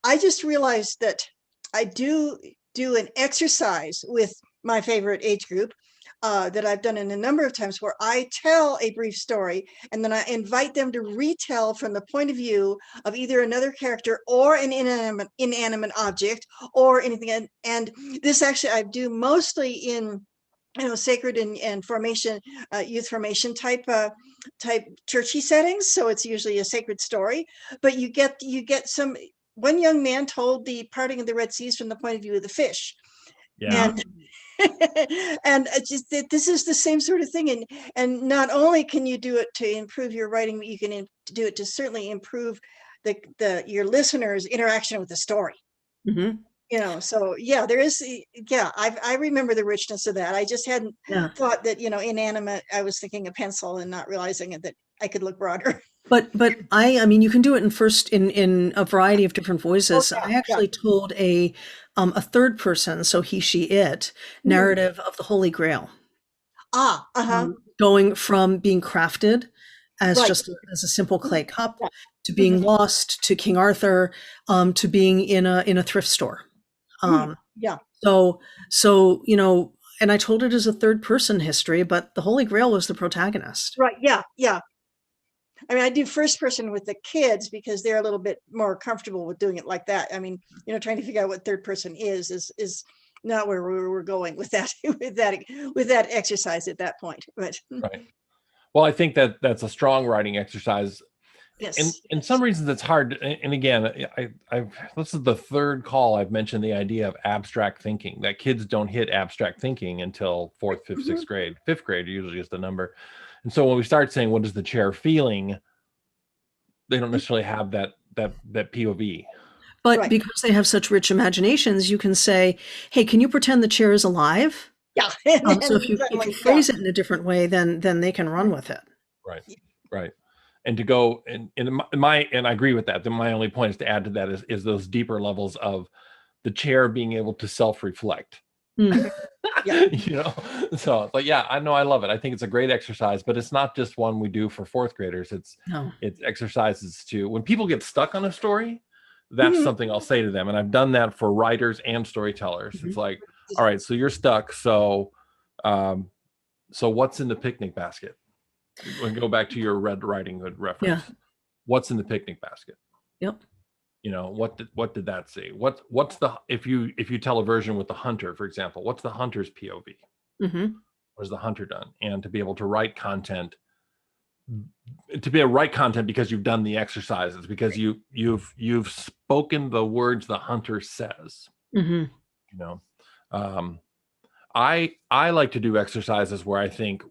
I just realized that I do an exercise with my favorite age group that I've done in a number of times, where I tell a brief story and then I invite them to retell from the point of view of either another character or an inanimate object or anything. And this actually I do mostly in sacred and formation, youth formation type churchy settings. So it's usually a sacred story, but you get some. One young man told the parting of the Red Seas from the point of view of the fish. Yeah. And just this is the same sort of thing. And not only can you do it to improve your writing, but you can do it to certainly improve your listeners' interaction with the story. So yeah, there is, I remember the richness of that. I just hadn't thought that, inanimate, I was thinking a pencil and not realizing that I could look broader. But I mean, you can do it in a variety of different voices. I actually told a third person, so he, she, it, narrative of the Holy Grail. Going from being crafted as just as a simple clay cup to being lost to King Arthur, to being in a thrift store. So and I told it as a third person history, but the Holy Grail was the protagonist. Right. Yeah. I mean, I do first person with the kids because they're a little bit more comfortable with doing it like that. I mean, trying to figure out what third person is not where we're going with that with that exercise at that point. But right. Well, I think that's a strong writing exercise. Yes. And in some reasons it's hard. And again, this is the third call I've mentioned the idea of abstract thinking, that kids don't hit abstract thinking until 4th, 5th, 6th grade. 5th grade usually is the number. And so when we start saying, what is the chair feeling? They don't necessarily have that POV. But Right. because they have such rich imaginations, you can say, hey, can you pretend the chair is alive? Yeah. So if you phrase it in a different way, then they can run with it. Right. Right. And to go and I agree with that. Then my only point is to add to that is those deeper levels of the chair being able to self-reflect. Mm. Yeah. So, but yeah, I know, I love it. I think it's a great exercise, but it's not just one we do for fourth graders. It's exercises to, when people get stuck on a story, that's something I'll say to them. And I've done that for writers and storytellers. It's like, all right, so you're stuck. So what's in the picnic basket? We'll go back to your Red Riding Hood reference. Yeah. What's in the picnic basket? Yep. What did that say? What's the, if you tell a version with the hunter, for example, what's the hunter's POV? What has the hunter done? And to be able to write content, because you've done the exercises, because you've spoken the words the hunter says. I like to do exercises where I think,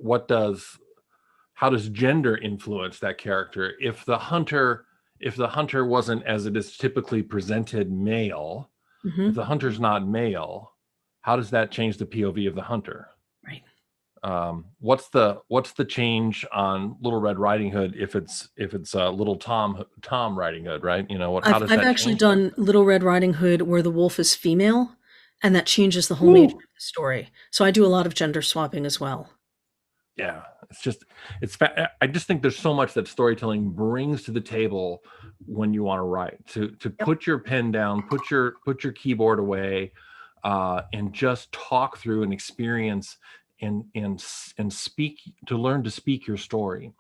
how does gender influence that character? If the hunter wasn't, as it is typically presented, male, if the hunter's not male, how does that change the POV of the hunter? Right. What's the change on Little Red Riding Hood if it's little Tom Riding Hood, right? I've actually done Little Red Riding Hood where the wolf is female, and that changes the whole nature of the story. So I do a lot of gender swapping as well. Yeah, I just think there's so much that storytelling brings to the table when you want to write, to put your pen down, put your keyboard away, and just talk through an experience and speak, to learn to speak your story.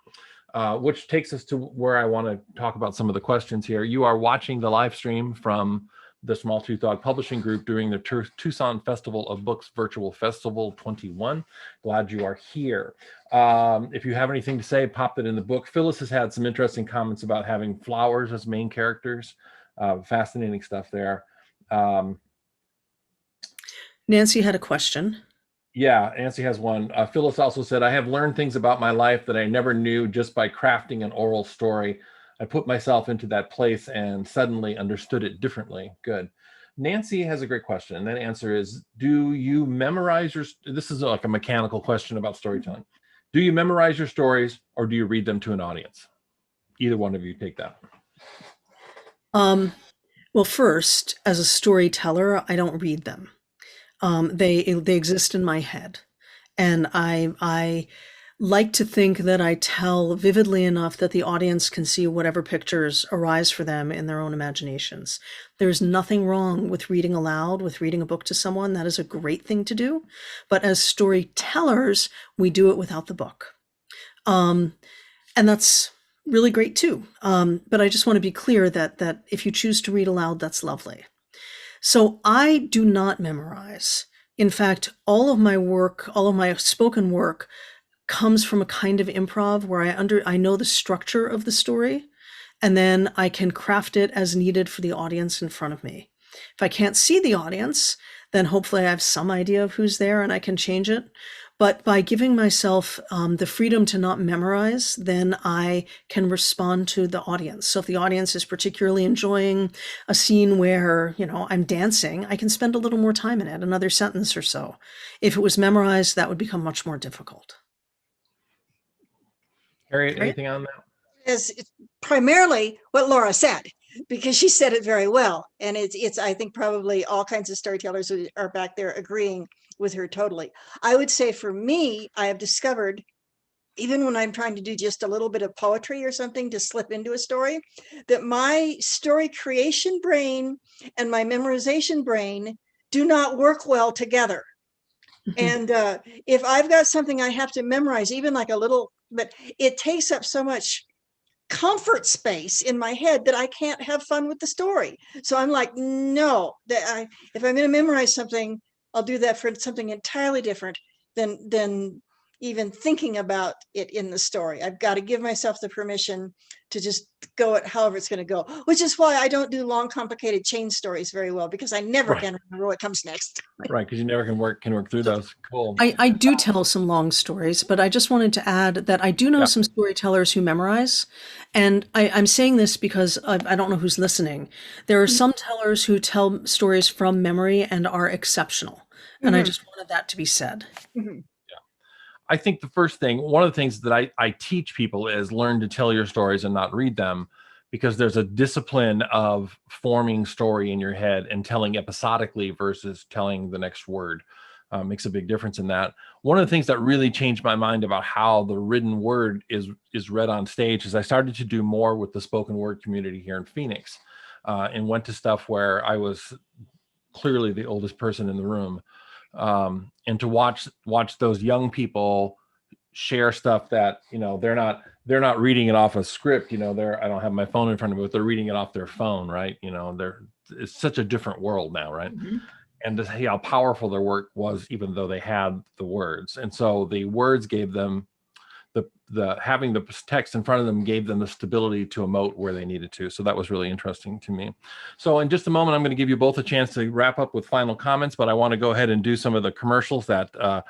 Which takes us to where I want to talk about some of the questions here. You are watching the live stream from the Small Tooth Dog Publishing Group during the Tucson Festival of Books Virtual Festival 21. Glad you are here. If you have anything to say, pop it in the book. Phyllis has had some interesting comments about having flowers as main characters. Fascinating stuff there. Nancy had a question. Yeah, Nancy has one. Phyllis also said, I have learned things about my life that I never knew just by crafting an oral story. I put myself into that place and suddenly understood it differently. Good. Nancy has a great question. And that answer is, do you memorize this is like a mechanical question about storytelling. Do you memorize your stories or do you read them to an audience? Either one of you take that. Well, first, as a storyteller, I don't read them. They exist in my head. And I like to think that I tell vividly enough that the audience can see whatever pictures arise for them in their own imaginations. There's nothing wrong with reading aloud, with reading a book to someone. That is a great thing to do. But as storytellers, we do it without the book. And that's really great too. But I just want to be clear that if you choose to read aloud, that's lovely. So I do not memorize. In fact, all of my spoken work comes from a kind of improv where I know the structure of the story, and then I can craft it as needed for the audience in front of me. If I can't see the audience, then hopefully I have some idea of who's there and I can change it. But by giving myself the freedom to not memorize, then I can respond to the audience. So if the audience is particularly enjoying a scene where, I'm dancing, I can spend a little more time in it, another sentence or so. If it was memorized, that would become much more difficult. Harriet, anything on that? It's primarily what Laura said, because she said it very well. And it's I think probably all kinds of storytellers are back there agreeing with her totally. I would say for me, I have discovered, even when I'm trying to do just a little bit of poetry or something to slip into a story, that my story creation brain and my memorization brain do not work well together. And if I've got something I have to memorize, even like a little, but it takes up so much comfort space in my head that I can't have fun with the story. So I'm like, no, if I'm going to memorize something, I'll do that for something entirely different than even thinking about it in the story. I've got to give myself the permission to just go it however it's going to go, which is why I don't do long, complicated chain stories very well, because I never can remember what comes next. Right, because you never can work through those. Cool. I do tell some long stories, but I just wanted to add that I do know some storytellers who memorize. And I'm saying this because I don't know who's listening. There are some tellers who tell stories from memory and are exceptional. And I just wanted that to be said. I think the first thing, one of the things that I teach people is learn to tell your stories and not read them, because there's a discipline of forming story in your head and telling episodically versus telling the next word. Makes a big difference in that. One of the things that really changed my mind about how the written word is read on stage is I started to do more with the spoken word community here in Phoenix, and went to stuff where I was clearly the oldest person in the room. And to watch those young people share stuff that, they're not reading it off a script, I don't have my phone in front of me, but they're reading it off their phone, right? It's such a different world now, right? And to see how powerful their work was, even though they had the words. And so the words gave them the having the text in front of them gave them the stability to emote where they needed to. So that was really interesting to me. So in just a moment, I'm going to give you both a chance to wrap up with final comments, but I want to go ahead and do some of the commercials that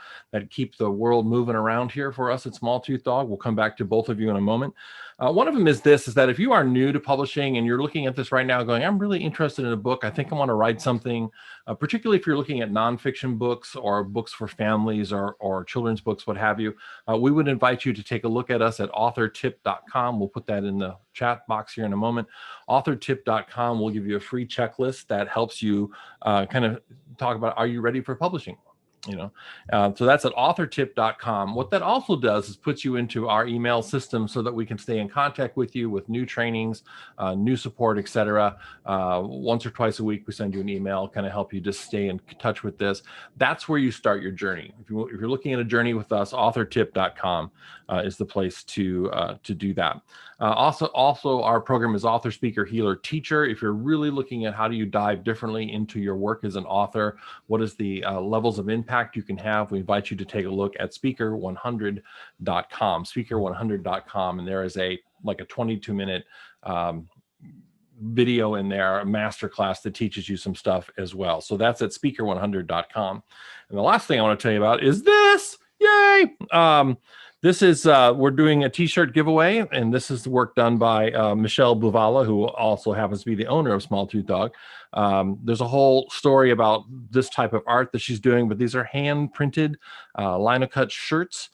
keep the world moving around here for us at Small Tooth Dog. We'll come back to both of you in a moment. One of them is that if you are new to publishing and you're looking at this right now going, I'm really interested in a book, I think I want to write something, particularly if you're looking at nonfiction books or books for families or children's books, what have you, we would invite you to take a look at us at authortip.com. We'll put that in the chat box here in a moment. Authortip.com will give you a free checklist that helps you kind of talk about, are you ready for publishing? So that's at authortip.com. What that also does is puts you into our email system so that we can stay in contact with you with new trainings, new support, etc. Once or twice a week, we send you an email, kind of help you just stay in touch with this. That's where you start your journey. If you're looking at a journey with us, authortip.com is the place to do that. Also, our program is Author, Speaker, Healer, Teacher. If you're really looking at how do you dive differently into your work as an author, what is the levels of impact you can have, we invite you to take a look at speaker100.com, speaker100.com, and there is a 22-minute video in there, a masterclass that teaches you some stuff as well. So that's at speaker100.com. And the last thing I want to tell you about is this. Yay! This is, we're doing a t-shirt giveaway, and this is the work done by Michelle Buvala, who also happens to be the owner of Small Tooth Dog. There's a whole story about this type of art that she's doing, but these are hand-printed linocut shirts.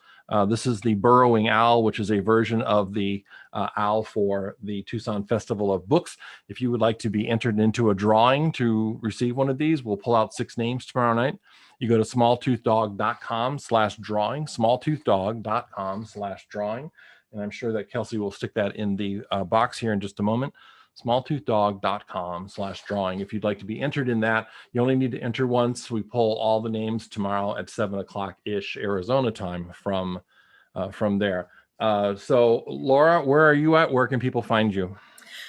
This is the burrowing owl, which is a version of the owl for the Tucson Festival of Books. If you would like to be entered into a drawing to receive one of these, we'll pull out 6 names tomorrow night. You go to smalltoothdog.com/drawing, smalltoothdog.com/drawing. And I'm sure that Kelsey will stick that in the box here in just a moment. smalltoothdog.com/drawing. If you'd like to be entered in that, you only need to enter once. We pull all the names tomorrow at 7:00-ish Arizona time from there. So Laura, where are you at? Where can people find you?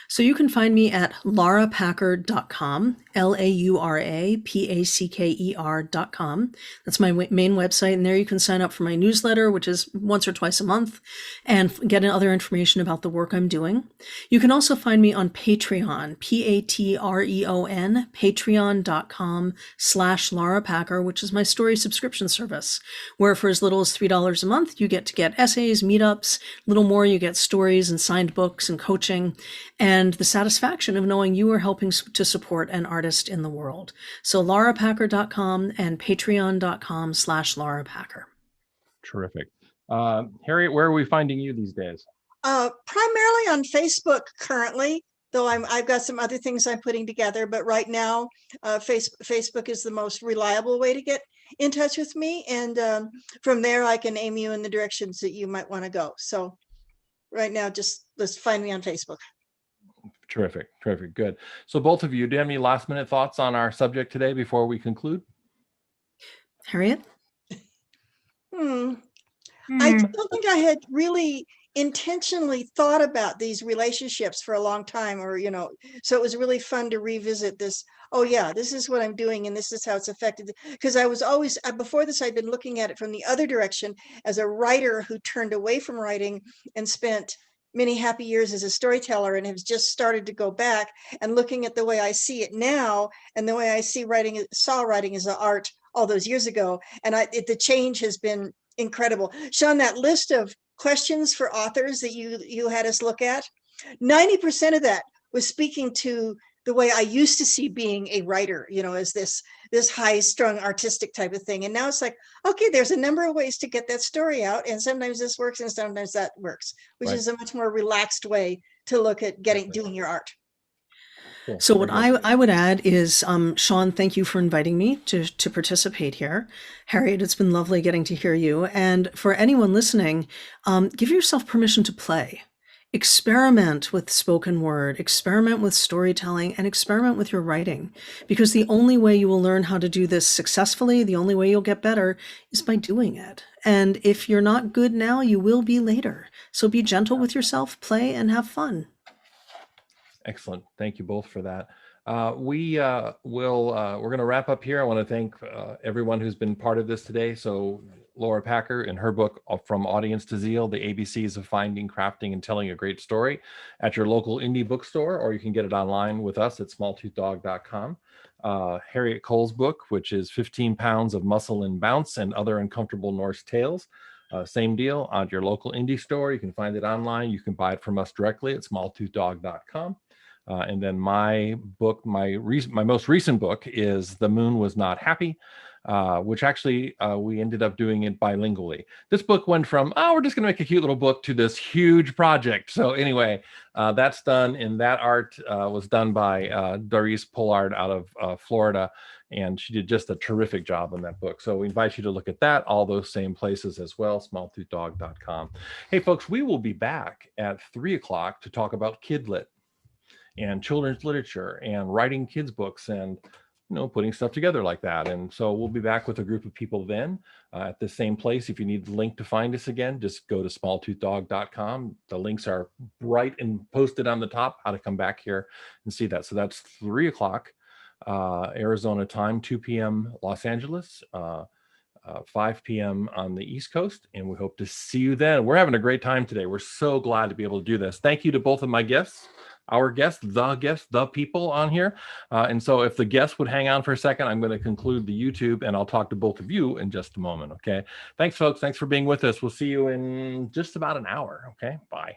So you can find me at laurapacker.com, LauraPacker.com. That's my main website, and there you can sign up for my newsletter, which is once or twice a month, and get other information about the work I'm doing. You can also find me on Patreon, Patreon, patreon.com/LauraPacker, which is my story subscription service, where for as little as $3 a month, you get essays, meetups, a little more, you get stories and signed books and coaching, and the satisfaction of knowing you are helping to support an artist in the world. So laurapacker.com and patreon.com/laurapacker. Terrific. Harriet, where are we finding you these days? Primarily on Facebook currently, though I've got some other things I'm putting together, but right now Facebook is the most reliable way to get in touch with me. And from there, I can aim you in the directions that you might want to go. So right now, just let's find me on Facebook. Terrific. Good. So both of you, do you have any last minute thoughts on our subject today before we conclude? Harriet? I don't think I had really intentionally thought about these relationships for a long time, or, so it was really fun to revisit this. Oh yeah, this is what I'm doing, and this is how it's affected. Because I was always, before this, I'd been looking at it from the other direction as a writer who turned away from writing and spent many happy years as a storyteller, and has just started to go back and looking at the way I see it now and the way I saw writing as an art all those years ago. And the change has been incredible. Sean, that list of questions for authors that you had us look at, 90% of that was speaking to the way I used to see being a writer, as this high-strung artistic type of thing. And now it's like, okay, there's a number of ways to get that story out, and sometimes this works and sometimes that works, which Right. is a much more relaxed way to look at doing your art. Cool. So what I would add is, Sean, thank you for inviting me to participate here. Harriet, it's been lovely getting to hear you. And for anyone listening, give yourself permission to play. Experiment with spoken word, experiment with storytelling, and experiment with your writing. Because the only way you will learn how to do this successfully, the only way you'll get better, is by doing it. And if you're not good now, you will be later. So be gentle with yourself, play, and have fun. Excellent. Thank you both for that. We're going to wrap up here. I want to thank everyone who's been part of this today. So Laura Packer, in her book, From Audience to Zeal, The ABCs of Finding, Crafting, and Telling a Great Story, at your local indie bookstore, or you can get it online with us at smalltoothdog.com. Harriet Cole's book, which is 15 Pounds of Muscle and Bounce and Other Uncomfortable Norse Tales. Same deal at your local indie store. You can find it online. You can buy it from us directly at smalltoothdog.com. And then my book, my most recent book is The Moon Was Not Happy, which actually we ended up doing it bilingually. This book went from, we're just going to make a cute little book, to this huge project. So anyway, that's done. And that art was done by Doris Pollard out of Florida. And she did just a terrific job on that book. So we invite you to look at that, all those same places as well, smalltoothdog.com. Hey, folks, we will be back at 3 o'clock to talk about Kidlit and children's literature and writing kids' books and, putting stuff together like that. And so we'll be back with a group of people then at the same place. If you need the link to find us again, just go to smalltoothdog.com. The links are bright and posted on the top, how to come back here and see that. So that's 3 o'clock Arizona time, 2 p.m. Los Angeles, 5 p.m. on the East Coast. And we hope to see you then. We're having a great time today. We're so glad to be able to do this. Thank you to both of my guests. Our guests, the people on here. And so if the guests would hang on for a second, I'm going to conclude the YouTube and I'll talk to both of you in just a moment. Okay. Thanks, folks. Thanks for being with us. We'll see you in just about an hour. Okay. Bye.